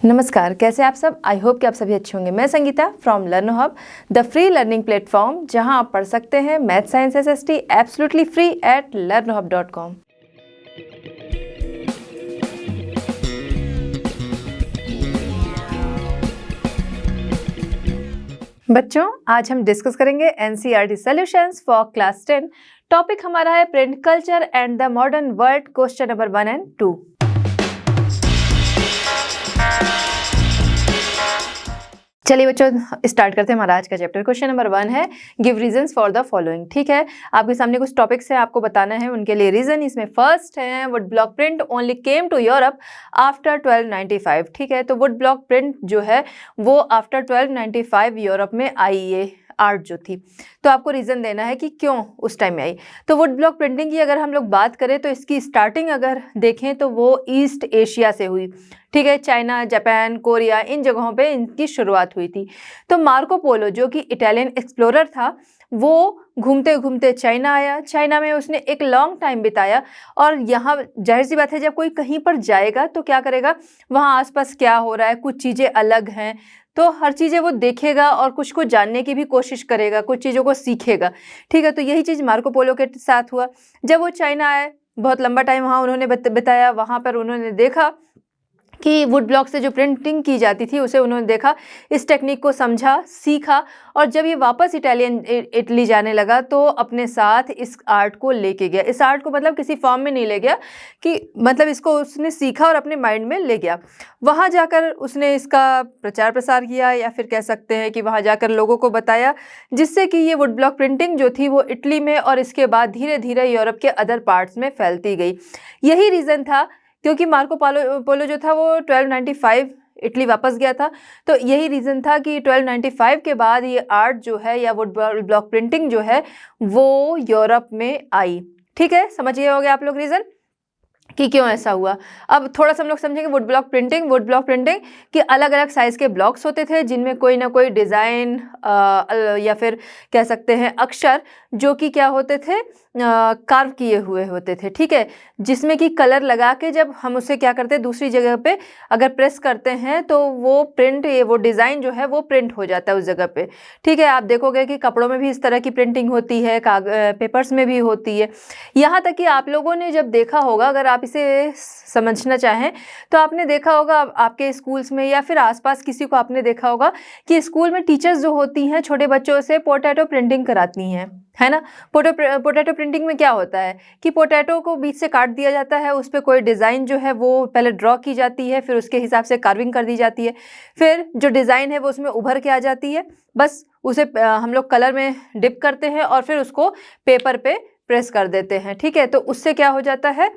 नमस्कार, कैसे आप सब। आई होप कि आप सभी अच्छे होंगे। मैं Sangeeta from लर्नो hub, the free learning platform, जहां आप पढ़ सकते हैं math science SST absolutely free at learnohub.com। बच्चों, आज हम डिस्कस करेंगे NCERT solutions for class 10। Topic हमारा है print culture and the modern world, question number 1 and 2। चलिए बच्चों, स्टार्ट करते हैं हमारा आज का चैप्टर। क्वेश्चन नंबर 1 है, give reasons for the following. ठीक है, आपके सामने कुछ टॉपिक्स है, आपको बताना है उनके लिए रीजन। इसमें फर्स्ट है, wood block print only came to Europe after 1295। ठीक है, तो वुड ब्लॉक प्रिंट जो है वो आफ्टर 1295 यूरोप में आई, ये आर्ट जो थी। तो आपको रीज़न देना है कि क्यों उस टाइम में आई। तो वुड ब्लॉक प्रिंटिंग की अगर हम लोग बात करें तो इसकी स्टार्टिंग अगर देखें तो वो ईस्ट एशिया से हुई। ठीक है, चाइना, जापान, कोरिया, इन जगहों पे इनकी शुरुआत हुई थी। तो मार्को पोलो जो कि इटालियन एक्सप्लोरर था, वो घूमते घूमते चाइना आया। चाइना में उसने एक लॉन्ग टाइम बिताया, और यहाँ जाहिर सी बात है जब कोई कहीं पर जाएगा तो क्या करेगा, वहाँ आसपास क्या हो रहा है, कुछ चीज़ें अलग हैं, तो हर चीज़ें वो देखेगा और कुछ को जानने की भी कोशिश करेगा, कुछ चीज़ों को सीखेगा। ठीक है, तो यही चीज़ मार्को पोलो के साथ हुआ। जब वो चाइना आए, बहुत लंबा टाइम वहाँ उन्होंने बिताया। वहाँ पर उन्होंने देखा कि वुड ब्लॉक से जो प्रिंटिंग की जाती थी उसे उन्होंने देखा, इस टेक्निक को समझा, सीखा, और जब ये वापस इटली जाने लगा तो अपने साथ इस आर्ट को लेके गया। इस आर्ट को मतलब किसी फॉर्म में नहीं ले गया, कि मतलब इसको उसने सीखा और अपने माइंड में ले गया। वहाँ जाकर उसने इसका प्रचार प्रसार किया, या फिर कह सकते हैं कि वहाँ जाकर लोगों को बताया, जिससे कि ये वुड ब्लॉक प्रिंटिंग जो थी वो इटली में और इसके बाद धीरे धीरे यूरोप के अदर पार्ट्स में फैलती गई। यही रीज़न था, क्योंकि मार्को पोलो जो था वो 1295 इटली वापस गया था। तो यही रीज़न था कि 1295 के बाद ये आर्ट जो है या वुड ब्लॉक प्रिंटिंग जो है वो यूरोप में आई। ठीक है, समझ गए होंगे आप लोग रीज़न कि क्यों ऐसा हुआ। अब थोड़ा सा हम लोग समझेंगे वुड ब्लॉक प्रिंटिंग कि अलग अलग साइज़ के ब्लॉक्स होते थे, जिनमें कोई ना कोई डिज़ाइन या फिर कह सकते हैं अक्षर, जो कि क्या होते थे, कार्व किए हुए होते थे। ठीक है, जिसमें कि कलर लगा के जब हम उसे क्या करते हैं, दूसरी जगह पे अगर प्रेस करते हैं तो वो वो डिज़ाइन जो है वो प्रिंट हो जाता है उस जगह पे। ठीक है, आप देखोगे कि कपड़ों में भी इस तरह की प्रिंटिंग होती है, पेपर्स में भी होती है। यहाँ तक कि आप लोगों ने जब देखा होगा, अगर आप इसे समझना चाहें तो आपने देखा होगा आपके स्कूल्स में या फिर आसपास किसी को आपने देखा होगा कि स्कूल में टीचर्स जो होती हैं छोटे बच्चों से पोटैटो प्रिंटिंग कराती हैं, है ना। पोटैटो प्रिंटिंग में क्या होता है कि पोटैटो को बीच से काट दिया जाता है, उस पर कोई डिज़ाइन जो है वो पहले ड्रॉ की जाती है, फिर उसके हिसाब से कार्विंग कर दी जाती है, फिर जो डिज़ाइन है वो उसमें उभर के आ जाती है। बस उसे हम लोग कलर में डिप करते हैं और फिर उसको पेपर पे प्रेस कर देते हैं। ठीक है, तो उससे क्या हो जाता है,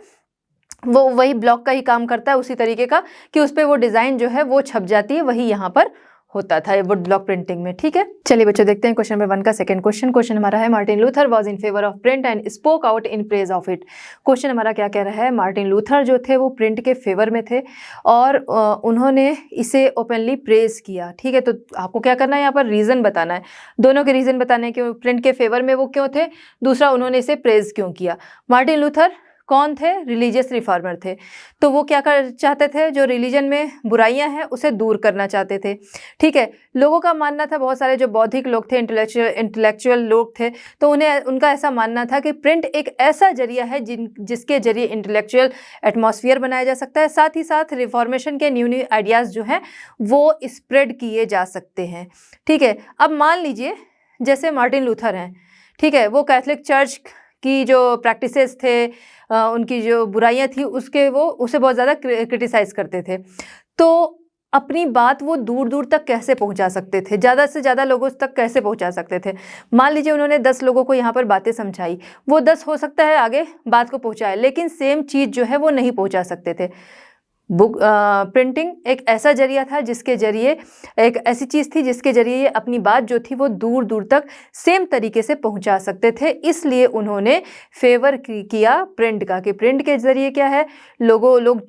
वो वही ब्लॉक का ही काम करता है, उसी तरीके का, कि उस पर वो डिज़ाइन जो है वो छप जाती है। वही यहाँ पर होता था वुड ब्लॉक प्रिंटिंग में। ठीक है, चलिए बच्चों देखते हैं क्वेश्चन नंबर 1 का सेकंड क्वेश्चन हमारा है, Martin Luther was in favour of print and spoke out in praise of it. Question हमारा क्या कह रहा है, मार्टिन लूथर जो थे वो प्रिंट के फेवर में थे और उन्होंने इसे ओपनली प्रेज किया। ठीक है, तो आपको क्या करना है, यहाँ पर रीज़न बताना है, दोनों के रीज़न बताने हैं कि प्रिंट के फेवर में वो क्यों थे, दूसरा उन्होंने इसे प्रेज क्यों किया। मार्टिन लूथर कौन थे, रिलीजियस रिफॉर्मर थे। तो वो क्या कर चाहते थे, जो रिलीजन में बुराइयां हैं उसे दूर करना चाहते थे। ठीक है, लोगों का मानना था, बहुत सारे जो बौद्धिक लोग थे, इंटेलेक्चुअल लोग थे, तो उनका ऐसा मानना था कि प्रिंट एक ऐसा जरिया है जिसके जरिए इंटेलेक्चुअल एटमॉस्फेयर बनाया जा सकता है, साथ ही साथ रिफॉर्मेशन के न्यू आइडियाज़ जो हैं वो स्प्रेड किए जा सकते हैं। ठीक है, अब मान लीजिए जैसे मार्टिन लूथर हैं, ठीक है, वो कैथोलिक चर्च की जो प्रैक्टिसेस थे, उनकी जो बुराइयां थी उसे बहुत ज़्यादा क्रिटिसाइज़ करते थे। तो अपनी बात वो दूर दूर तक कैसे पहुंचा सकते थे, ज़्यादा से ज़्यादा लोगों तक कैसे पहुंचा सकते थे। मान लीजिए उन्होंने 10 लोगों को यहाँ पर बातें समझाई, वो 10 हो सकता है आगे बात को पहुँचाए, लेकिन सेम चीज़ जो है वो नहीं पहुँचा सकते थे। प्रिंटिंग एक ऐसा जरिया था जिसके जरिए, एक ऐसी चीज़ थी जिसके जरिए ये अपनी बात जो थी वो दूर दूर तक सेम तरीके से पहुंचा सकते थे। इसलिए उन्होंने फेवर किया प्रिंट का, कि प्रिंट के जरिए क्या है, लोग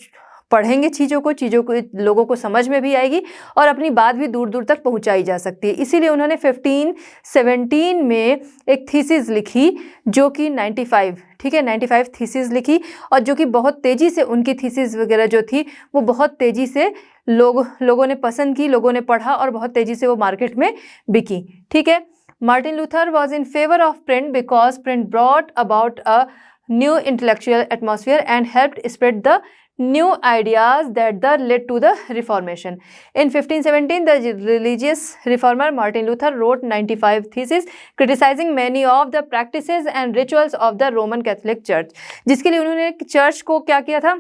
पढ़ेंगे चीज़ों को लोगों को समझ में भी आएगी और अपनी बात भी दूर दूर तक पहुंचाई जा सकती है। इसीलिए उन्होंने 1517 में एक थीसिस लिखी जो कि 95, ठीक है, 95 थीसिस लिखी, और जो कि बहुत तेज़ी से उनकी थीसिस वगैरह जो थी वो बहुत तेज़ी से लोगों ने पसंद की, लोगों ने पढ़ा और बहुत तेजी से वो मार्केट में बिकी। ठीक है। Martin Luther was in favour of print because print brought about a new intellectual atmosphere and helped spread the new ideas that led to the Reformation. In 1517, the religious reformer Martin Luther wrote 95 theses criticizing many of the practices and rituals of the Roman Catholic Church, जिसके लिए उन्होंने church को क्या किया था,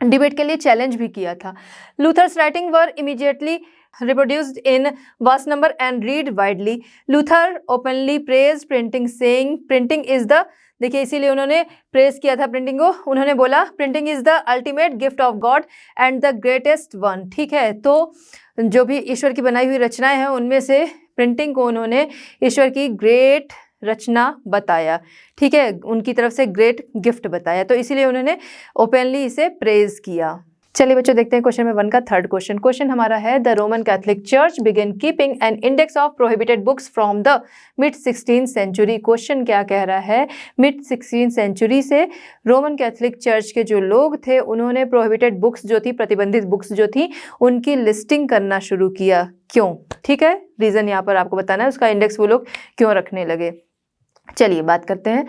debate के लिए challenge भी किया था। Luther's writing were immediately reproduced in vast number and read widely. Luther openly praised printing, saying printing is the, देखिए इसीलिए उन्होंने प्रेस किया था प्रिंटिंग को। उन्होंने बोला printing is the ultimate gift of God and the greatest one. ठीक है। तो जो भी ईश्वर की बनाई हुई रचनाएं हैं उनमें से प्रिंटिंग को उन्होंने ईश्वर की ग्रेट रचना बताया। ठीक है, उनकी तरफ से ग्रेट गिफ्ट बताया, तो इसीलिए उन्होंने ओपनली इसे प्रेज किया। चलिए बच्चों देखते हैं क्वेश्चन नंबर 1 का थर्ड क्वेश्चन। क्वेश्चन हमारा है the Roman Catholic church began keeping an index of prohibited books from the mid 16th century. Question क्या कह रहा है, मिड 16th सेंचुरी से रोमन कैथोलिक चर्च के जो लोग थे उन्होंने प्रोहिबिटेड बुक्स जो थी, प्रतिबंधित बुक्स जो थी, उनकी लिस्टिंग करना शुरू किया। क्यों? ठीक है, रीज़न यहाँ पर आपको बताना है, उसका इंडेक्स वो लोग क्यों रखने लगे। चलिए बात करते हैं।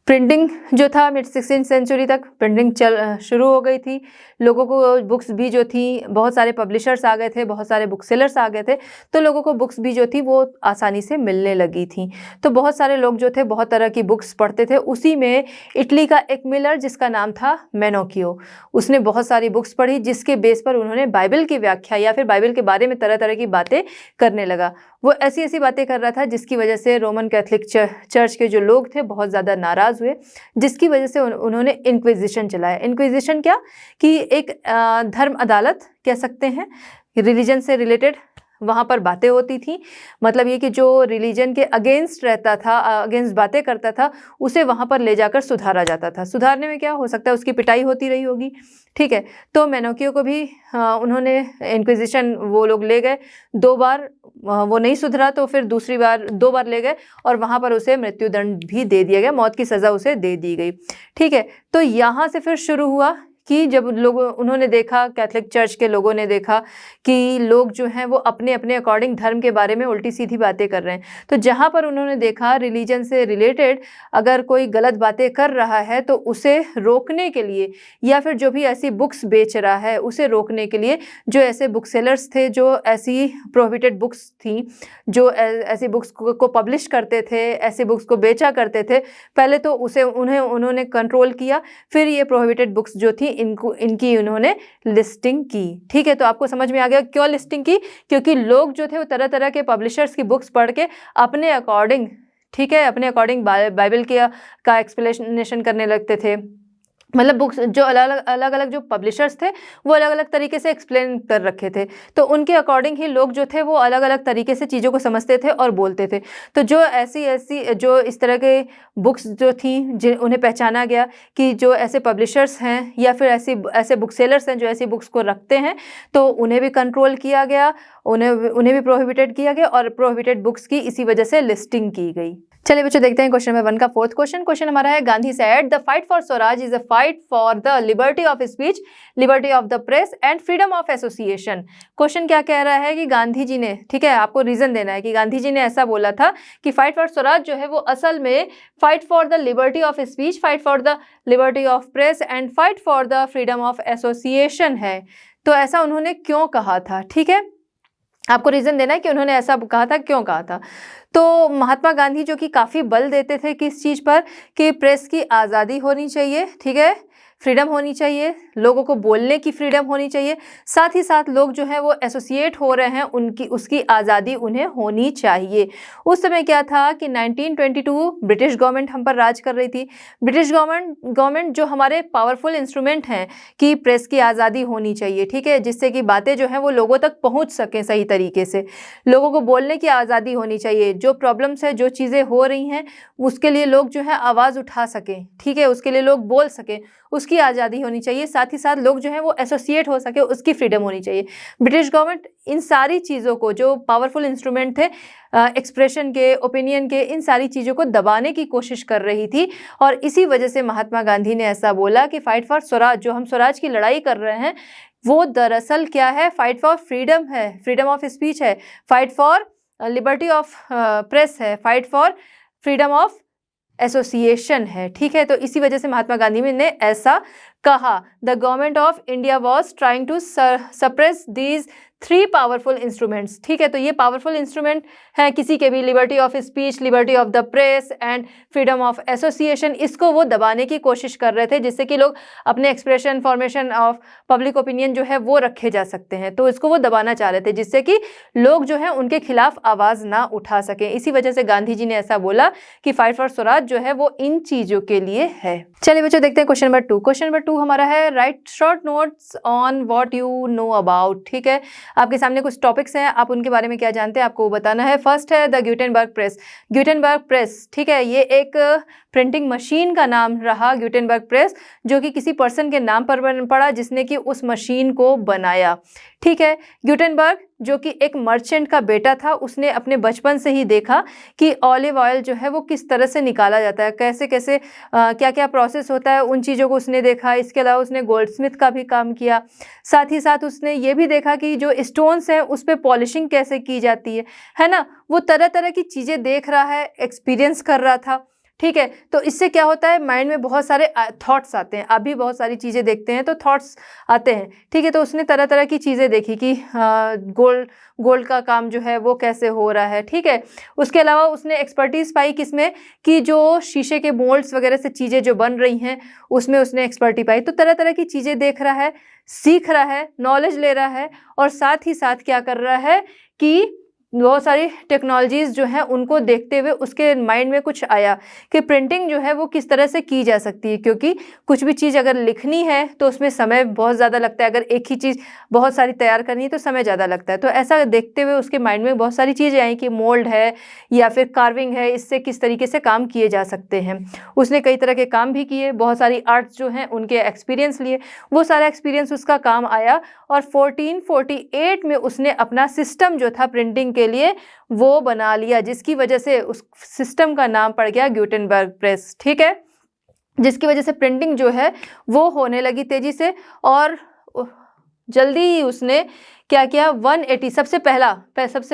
प्रिंटिंग जो था मिड 16th सेंचुरी तक प्रिंटिंग शुरू हो गई थी। लोगों को बुक्स भी जो थी, बहुत सारे पब्लिशर्स आ गए थे, बहुत सारे बुक सेलर्स आ गए थे, तो लोगों को बुक्स भी जो थी वो आसानी से मिलने लगी थी। तो बहुत सारे लोग जो थे बहुत तरह की बुक्स पढ़ते थे। उसी में इटली का एक मिलर जिसका नाम था मेनोकियो, उसने बहुत सारी बुक्स पढ़ी, जिसके बेस पर उन्होंने बाइबल की व्याख्या या फिर बाइबल के बारे में तरह तरह की बातें करने लगा। वो ऐसी ऐसी बातें कर रहा था जिसकी वजह से रोमन कैथोलिक चर्च के जो लोग थे बहुत ज़्यादा नाराज़ हुए, जिसकी वजह से उन्होंने इंक्विजिशन चलाया। इंक्विजिशन क्या कि एक धर्म अदालत कह सकते हैं, रिलीजन से रिलेटेड वहाँ पर बातें होती थी। मतलब ये कि जो रिलीजन के अगेंस्ट रहता था, अगेंस्ट बातें करता था, उसे वहाँ पर ले जाकर सुधारा जाता था। सुधारने में क्या हो सकता है, उसकी पिटाई होती रही होगी। ठीक है, तो मेनोकियो को भी उन्होंने इंक्विजिशन वो लोग ले गए 2 बार, वो नहीं सुधरा तो फिर दूसरी बार 2 बार ले गए और वहाँ पर उसे मृत्युदंड भी दे दिया गया, मौत की सज़ा उसे दे दी गई। ठीक है, तो यहाँ से फिर शुरू हुआ कि जब उन्होंने देखा, कैथोलिक चर्च के लोगों ने देखा कि लोग जो हैं वो अपने अपने अकॉर्डिंग धर्म के बारे में उल्टी सीधी बातें कर रहे हैं, तो जहाँ पर उन्होंने देखा रिलीजन से रिलेटेड अगर कोई गलत बातें कर रहा है तो उसे रोकने के लिए, या फिर जो भी ऐसी बुक्स बेच रहा है उसे रोकने के लिए, जो ऐसे बुक सेलर्स थे जो ऐसी प्रोहिबिटेड बुक्स थी, जो ऐसी बुक्स को पब्लिश करते थे, ऐसी बुक्स को बेचा करते थे, पहले तो उन्होंने कंट्रोल किया, फिर ये प्रोहिबिटेड बुक्स जो थी इनकी उन्होंने लिस्टिंग की। ठीक है, तो आपको समझ में आ गया क्यों लिस्टिंग की, क्योंकि लोग जो थे वो तरह तरह के पब्लिशर्स की बुक्स पढ़ के अपने अकॉर्डिंग, ठीक है, अपने अकॉर्डिंग बाइबल का एक्सप्लेनेशन करने लगते थे। मतलब बुक्स जो अलग अलग जो पब्लिशर्स थे वो अलग अलग तरीके से एक्सप्लेन कर रखे थे, तो उनके अकॉर्डिंग ही लोग जो थे वो अलग अलग तरीके से चीज़ों को समझते थे और बोलते थे। तो जो ऐसी जो इस तरह के बुक्स जो थी उन्हें पहचाना गया कि जो ऐसे पब्लिशर्स हैं या फिर ऐसे बुक सेलर्स हैं जो ऐसी बुक्स को रखते हैं, तो उन्हें भी कंट्रोल किया गया, उन्हें भी प्रोहिबिटेड किया गया और प्रोहिबिटेड बुक्स की इसी वजह से लिस्टिंग की गई। चलिए बच्चों देखते हैं क्वेश्चन नंबर 1 का फोर्थ क्वेश्चन। क्वेश्चन हमारा है, Gandhi said the fight for Swaraj is a fight for the liberty of speech, liberty of the press and freedom of association. Question क्या कह रहा है कि गांधी जी ने, ठीक है, आपको रीजन देना है कि गांधी जी ने ऐसा बोला था कि फाइट फॉर स्वराज जो है वो असल में fight for the liberty of speech, fight for the liberty of press and fight for the freedom of association है। तो ऐसा उन्होंने क्यों कहा था, ठीक है, आपको रीज़न देना है कि उन्होंने ऐसा कहा था, क्यों कहा था। तो महात्मा गांधी जो कि काफ़ी बल देते थे किस चीज़ पर, कि प्रेस की आज़ादी होनी चाहिए, ठीक है, फ्रीडम होनी चाहिए, लोगों को बोलने की फ्रीडम होनी चाहिए, साथ ही साथ लोग जो है वो एसोसिएट हो रहे हैं उसकी आज़ादी उन्हें होनी चाहिए। उस समय क्या था कि 1922 ब्रिटिश गवर्नमेंट हम पर राज कर रही थी। ब्रिटिश गवर्नमेंट जो हमारे पावरफुल इंस्ट्रूमेंट हैं कि प्रेस की आज़ादी होनी चाहिए, ठीक है, जिससे कि बातें जो हैं वो लोगों तक पहुंच सकें सही तरीके से, लोगों को बोलने की आज़ादी होनी चाहिए, जो प्रॉब्लम्स है, जो चीज़ें हो रही हैं उसके लिए लोग जो है आवाज़ उठा सकें, ठीक है, उसके लिए लोग बोल सकें, उसकी आज़ादी होनी चाहिए, साथ ही साथ लोग जो है वो एसोसिएट हो सके, उसकी फ्रीडम होनी चाहिए। ब्रिटिश गवर्नमेंट इन सारी चीज़ों को, जो पावरफुल इंस्ट्रूमेंट थे एक्सप्रेशन के, ओपिनियन के, इन सारी चीज़ों को दबाने की कोशिश कर रही थी। और इसी वजह से महात्मा गांधी ने ऐसा बोला कि फाइट फॉर स्वराज, जो हम स्वराज की लड़ाई कर रहे हैं, वो दरअसल क्या है, फाइट फॉर फ्रीडम है, फ्रीडम ऑफ स्पीच है, fight for liberty of press है, fight for freedom of association है। ठीक है, तो इसी वजह से महात्मा गांधी ने ऐसा कहा। The government of India was trying to suppress these 3 powerful instruments. ठीक है, तो ये पावरफुल इंस्ट्रूमेंट हैं किसी के भी, liberty of speech, liberty of the press and freedom of association, इसको वो दबाने की कोशिश कर रहे थे जिससे कि लोग अपने expression, formation of public opinion जो है वो रखे जा सकते हैं। तो इसको वो दबाना चाह रहे थे जिससे कि लोग जो है उनके खिलाफ आवाज़ ना उठा सकें। इसी वजह से गांधी जी ने ऐसा बोला कि फाइट फॉर स्वराज जो है वो इन चीज़ों के लिए है। चलिए बच्चों देखते हैं क्वेश्चन नंबर 2। क्वेश्चन नंबर 2 हमारा है right short notes on what you know about. ठीक है, आपके सामने कुछ टॉपिक्स हैं, आप उनके बारे में क्या जानते हैं आपको वो बताना है। फर्स्ट है द ग्यूटेनबर्ग प्रेस। ग्यूटेनबर्ग प्रेस, ठीक है, ये एक प्रिंटिंग मशीन का नाम रहा ग्यूटेनबर्ग प्रेस, जो कि किसी पर्सन के नाम पर पड़ा जिसने कि उस मशीन को बनाया। ठीक है, ग्यूटेनबर्ग जो कि एक मर्चेंट का बेटा था, उसने अपने बचपन से ही देखा कि ऑलिव ऑयल जो है वो किस तरह से निकाला जाता है, कैसे कैसे क्या क्या प्रोसेस होता है, उन चीज़ों को उसने देखा। इसके अलावा उसने गोल्डस्मिथ का भी काम किया, साथ ही साथ उसने ये भी देखा कि जो स्टोन्स हैं उस पर पॉलिशिंग कैसे की जाती है ना। वो तरह तरह की चीज़ें देख रहा है, एक्सपीरियंस कर रहा था। ठीक है, तो इससे क्या होता है, माइंड में बहुत सारे थॉट्स आते हैं। आप भी बहुत सारी चीज़ें देखते हैं तो थॉट्स आते हैं। ठीक है, तो उसने तरह तरह की चीज़ें देखी कि गोल्ड का काम जो है वो कैसे हो रहा है। ठीक है, उसके अलावा उसने एक्सपर्टीज़ पाई किसमें, कि जो शीशे के मोल्ड्स वगैरह से चीज़ें जो बन रही हैं उसमें उसने एक्सपर्टी पाई। तो तरह तरह की चीज़ें देख रहा है, सीख रहा है, नॉलेज ले रहा है, और साथ ही साथ क्या कर रहा है कि बहुत सारी टेक्नोलॉजीज़ जो हैं उनको देखते हुए उसके माइंड में कुछ आया कि प्रिंटिंग जो है वो किस तरह से की जा सकती है, क्योंकि कुछ भी चीज़ अगर लिखनी है तो उसमें समय बहुत ज़्यादा लगता है। अगर एक ही चीज़ बहुत सारी तैयार करनी है तो समय ज़्यादा लगता है। तो ऐसा देखते हुए उसके माइंड में बहुत सारी चीज़ें आई कि मोल्ड है या फिर कार्विंग है, इससे किस तरीके से काम किए जा सकते हैं। उसने कई तरह के काम भी किए, बहुत सारी आर्ट्स जो हैं उनके एक्सपीरियंस लिए, वो सारा एक्सपीरियंस उसका काम आया। और 1448 में उसने अपना सिस्टम जो था प्रिंटिंग के लिए वो बना लिया, जिसकी वजह से उस सिस्टम का नाम पड़ गया ग्यूटेनबर्ग प्रेस। ठीक है, जिसकी वजह से प्रिंटिंग जो है वो होने लगी तेजी से। और जल्दी ही उसने क्या किया, 180 सबसे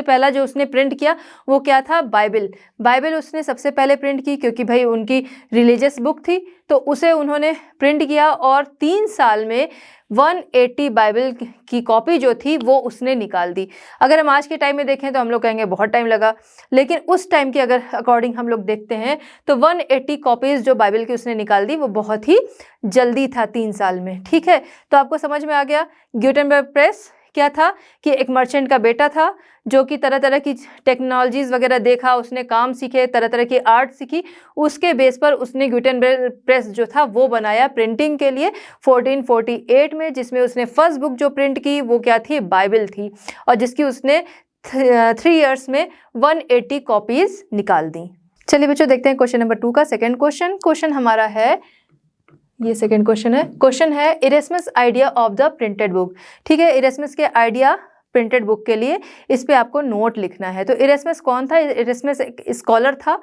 पहला जो उसने प्रिंट किया वो क्या था, बाइबल उसने सबसे पहले प्रिंट की, क्योंकि भाई उनकी रिलीजियस बुक थी तो उसे उन्होंने प्रिंट किया। और 3 साल में 180 बाइबल की कॉपी जो थी वो उसने निकाल दी। अगर हम आज के टाइम में देखें तो हम लोग कहेंगे बहुत टाइम लगा, लेकिन उस टाइम के अगर अकॉर्डिंग हम लोग देखते हैं तो 180 कॉपीज़ जो बाइबल की उसने निकाल दी वो बहुत ही जल्दी था, 3 साल में। ठीक है, तो आपको समझ में आ गया ग्यूटेनबर्ग प्रेस क्या था, कि एक मर्चेंट का बेटा था जो कि तरह तरह की टेक्नोलॉजीज़ वगैरह देखा, उसने काम सीखे, तरह तरह की आर्ट सीखी, उसके बेस पर उसने ग्यूटेनबर्ग प्रेस जो था वो बनाया प्रिंटिंग के लिए 1448 में, जिसमें उसने फर्स्ट बुक जो प्रिंट की वो क्या थी, बाइबल थी, और जिसकी उसने 3 इयर्स में 180 कॉपीज़ निकाल दी। चलिए बच्चों देखते हैं क्वेश्चन नंबर 2 का सेकेंड क्वेश्चन हमारा है, ये सेकंड क्वेश्चन है Erasmus idea of the printed book. ठीक है, इरेस्मस के आइडिया प्रिंटेड बुक के लिए इस पे आपको नोट लिखना है। तो इरेस्मस कौन था, इरेस्मस एक स्कॉलर था,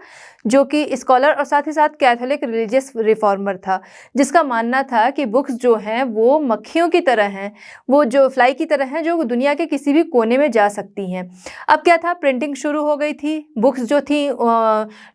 जो कि स्कॉलर और साथ ही साथ कैथोलिक रिलीजियस रिफॉर्मर था, जिसका मानना था कि बुक्स जो हैं वो मक्खियों की तरह हैं, वो जो फ्लाई की तरह हैं, जो दुनिया के किसी भी कोने में जा सकती हैं। अब क्या था, प्रिंटिंग शुरू हो गई थी, बुक्स जो थी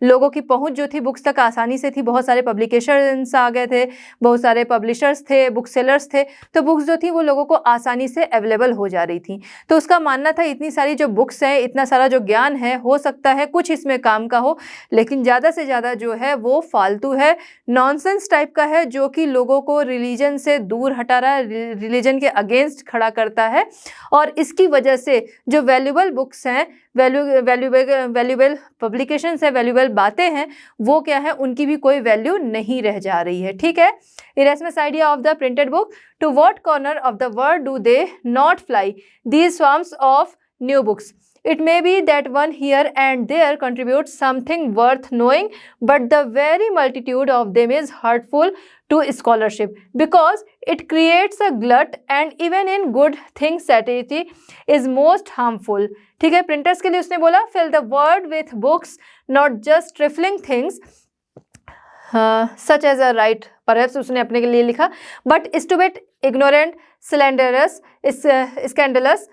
लोगों की पहुंच जो थी बुक्स तक आसानी से थी, बहुत सारे पब्लिकेशंस आ गए थे, बहुत सारे पब्लिशर्स थे, बुक सेलर्स थे, तो बुक्स जो थी वो लोगों को आसानी से अवेलेबल हो जा रही थी। तो उसका मानना था इतनी सारी जो बुक्स हैं, इतना सारा जो ज्ञान है, हो सकता है कुछ इसमें काम का हो, लेकिन ज़्यादा से ज़्यादा जो है वो फालतू है, नॉनसेंस टाइप का है, जो कि लोगों को रिलीजन से दूर हटा रहा है, रिलीजन के अगेंस्ट खड़ा करता है। और इसकी वजह से जो वैल्यूबल बुक्स हैं, वैल्यूबल पब्लिकेशंस है, वैल्यूबल बातें हैं, वो क्या है, उनकी भी कोई वैल्यू नहीं रह जा रही है। ठीक है, Erasmus idea of the printed book, to what corner of the world do they not fly these swarms of new books? It may be that one here and there contributes something worth knowing, but the very multitude of them is hurtful to scholarship because it creates a glut, and even in good things satiety is most harmful. ठीक है, printers के लिए उसने बोला fill the world with books, not just trifling things such as a right, perhaps उसने अपने के लिए लिखा, but stupid, ignorant, slanderous, scandalous,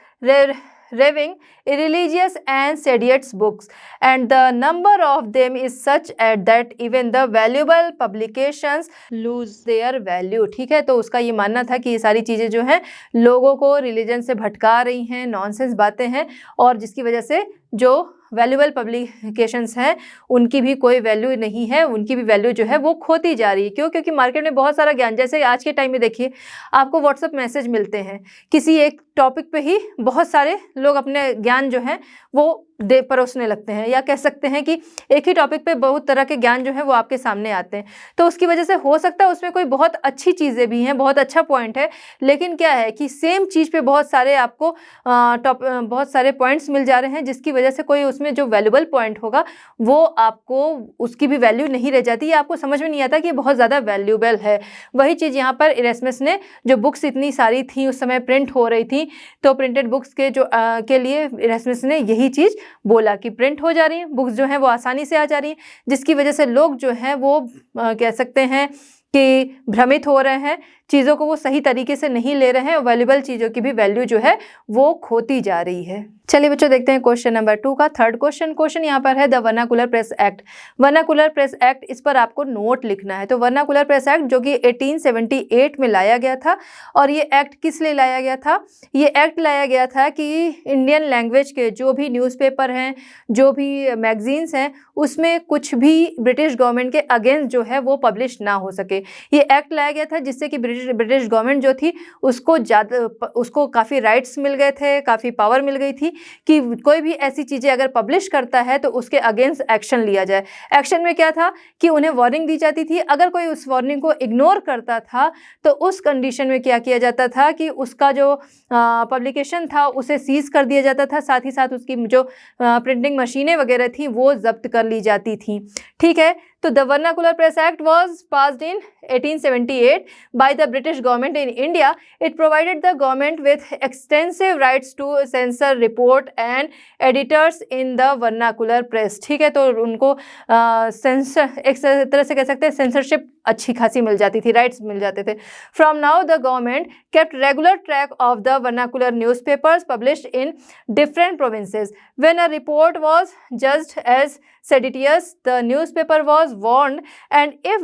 raving, irreligious and sedious books, and the number of them is such that even the valuable publications lose their value। ठीक है, तो उसका ये मानना था कि ये सारी चीज़ें जो हैं लोगों को रिलीजन से भटका रही हैं, नॉनसेंस बातें हैं, और जिसकी वजह से जो वैल्यूएबल पब्लिकेशंस हैं उनकी भी कोई वैल्यू नहीं है, उनकी भी वैल्यू जो है वो खोती जा रही है। क्यों? क्योंकि मार्केट में बहुत सारा ज्ञान, जैसे आज के टाइम में देखिए आपको व्हाट्सएप मैसेज मिलते हैं, किसी एक टॉपिक पे ही बहुत सारे लोग अपने ज्ञान जो है वो दे परोसने लगते हैं, या कह सकते हैं कि एक ही टॉपिक पे बहुत तरह के ज्ञान जो है वो आपके सामने आते हैं। तो उसकी वजह से हो सकता है उसमें कोई बहुत अच्छी चीज़ें भी हैं, बहुत अच्छा पॉइंट है, लेकिन क्या है कि सेम चीज़ पे बहुत सारे आपको बहुत सारे पॉइंट्स मिल जा रहे हैं, जिसकी वजह से कोई उसमें जो वैल्यूबल पॉइंट होगा वो आपको उसकी भी वैल्यू नहीं रह जाती, या आपको समझ में नहीं आता कि ये बहुत ज़्यादा वैल्यूबल है। वही चीज़ यहाँ पर इरेस्मस ने, जो बुक्स इतनी सारी थी उस समय प्रिंट हो रही थी, तो प्रिंटेड बुक्स के जो के लिए इरेस्मस ने यही चीज़ बोला कि प्रिंट हो जा रही हैं बुक्स जो हैं वो आसानी से आ जा रही हैं, जिसकी वजह से लोग जो हैं वो कह सकते हैं कि भ्रमित हो रहे हैं, चीज़ों को वो सही तरीके से नहीं ले रहे हैं, और वैल्यूबल चीज़ों की भी वैल्यू जो है वो खोती जा रही है। चलिए बच्चों देखते हैं क्वेश्चन नंबर 2 का थर्ड क्वेश्चन यहाँ पर है the vernacular press act. Vernacular press act, इस पर आपको नोट लिखना है। तो वर्नाकुलर प्रेस एक्ट जो कि 1878 में लाया गया था, और ये एक्ट किस लिए लाया गया था? ये एक्ट लाया गया था कि इंडियन लैंग्वेज के जो भी न्यूज़पेपर हैं, जो भी मैगजीन्स हैं, उसमें कुछ भी ब्रिटिश गवर्नमेंट के अगेंस्ट जो है वो पब्लिश ना हो सके। ये एक्ट लाया गया था जिससे कि ब्रिटिश गवर्नमेंट जो थी उसको काफ़ी राइट्स मिल गए थे, काफ़ी पावर मिल गई थी कि कोई भी ऐसी चीज़ें अगर पब्लिश करता है तो उसके अगेंस्ट एक्शन लिया जाए। एक्शन में क्या था कि उन्हें वार्निंग दी जाती थी, अगर कोई उस वार्निंग को इग्नोर करता था तो उस कंडीशन में क्या किया जाता था कि उसका जो पब्लिकेशन था उसे सीज कर दिया जाता था, साथ ही साथ उसकी जो प्रिंटिंग मशीनें वगैरह थी वो जब्त कर ली जाती थी। ठीक है, तो the vernacular press act was passed in 1878 by the British government in India. It provided the government with extensive rights to censor, report and editors in the vernacular press. ठीक है, तो उनको सेंसर, एक तरह से कह सकते हैं सेंसरशिप अच्छी खासी मिल जाती थी, राइट्स मिल जाते थे। From now the government kept regular track of the vernacular newspapers published in different provinces. When a report was judged as seditious, the newspaper was warned, and if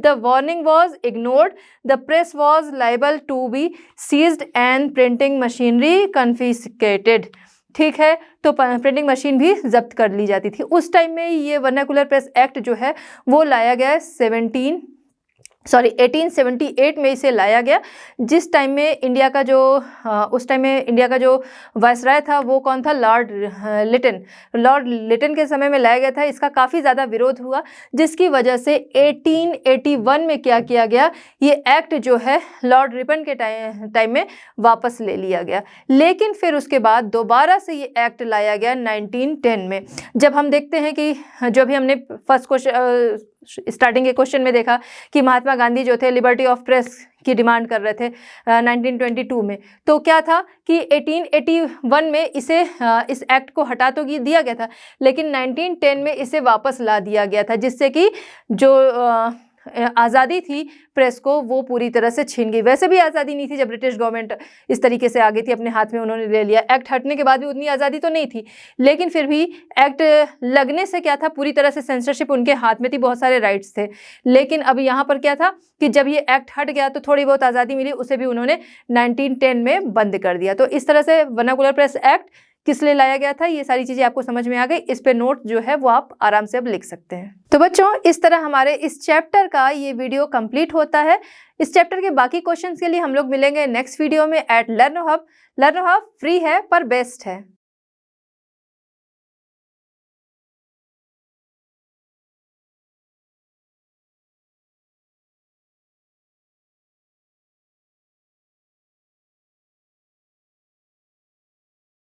the warning was ignored, the press was liable to be seized and printing machinery confiscated. ठीक है, तो printing machine भी जब्त कर ली जाती थी। उस time में ये वर्नाकुलर प्रेस एक्ट जो है वो लाया गया 1878 में इसे लाया गया, जिस टाइम में इंडिया का जो उस टाइम में इंडिया का जो वायसराय था वो कौन था? लॉर्ड लिटन के समय में लाया गया था। इसका काफ़ी ज़्यादा विरोध हुआ, जिसकी वजह से 1881 में क्या किया गया, ये एक्ट जो है लॉर्ड रिपन के टाइम में वापस ले लिया गया। लेकिन फिर उसके बाद दोबारा से ये एक्ट लाया गया 1910 में। जब हम देखते हैं कि जो भी हमने फर्स्ट क्वेश्चन स्टार्टिंग के क्वेश्चन में देखा कि महात्मा गांधी जो थे लिबर्टी ऑफ प्रेस की डिमांड कर रहे थे 1922 में, तो क्या था कि 1881 में इसे इस एक्ट को हटा तो दिया गया था, लेकिन 1910 में इसे वापस ला दिया गया था, जिससे कि जो आज़ादी थी प्रेस को वो पूरी तरह से छीन गई। वैसे भी आज़ादी नहीं थी जब ब्रिटिश गवर्नमेंट इस तरीके से आ गई थी, अपने हाथ में उन्होंने ले लिया। एक्ट हटने के बाद भी उतनी आज़ादी तो नहीं थी, लेकिन फिर भी एक्ट लगने से क्या था, पूरी तरह से सेंसरशिप उनके हाथ में थी, बहुत सारे राइट्स थे। लेकिन अब यहाँ पर क्या था कि जब ये एक्ट हट गया तो थोड़ी बहुत आज़ादी मिली, उसे भी उन्होंने 1910 में बंद कर दिया। तो इस तरह से वर्नाकुलर प्रेस एक्ट किस लिए लाया गया था, ये सारी चीज़ें आपको समझ में आ गई। इस पे नोट जो है वो आप आराम से अब लिख सकते हैं। तो बच्चों इस तरह हमारे इस चैप्टर का ये वीडियो कंप्लीट होता है। इस चैप्टर के बाकी क्वेश्चंस के लिए हम लोग मिलेंगे नेक्स्ट वीडियो में at Learno Hub. Learno Hub free है पर बेस्ट है।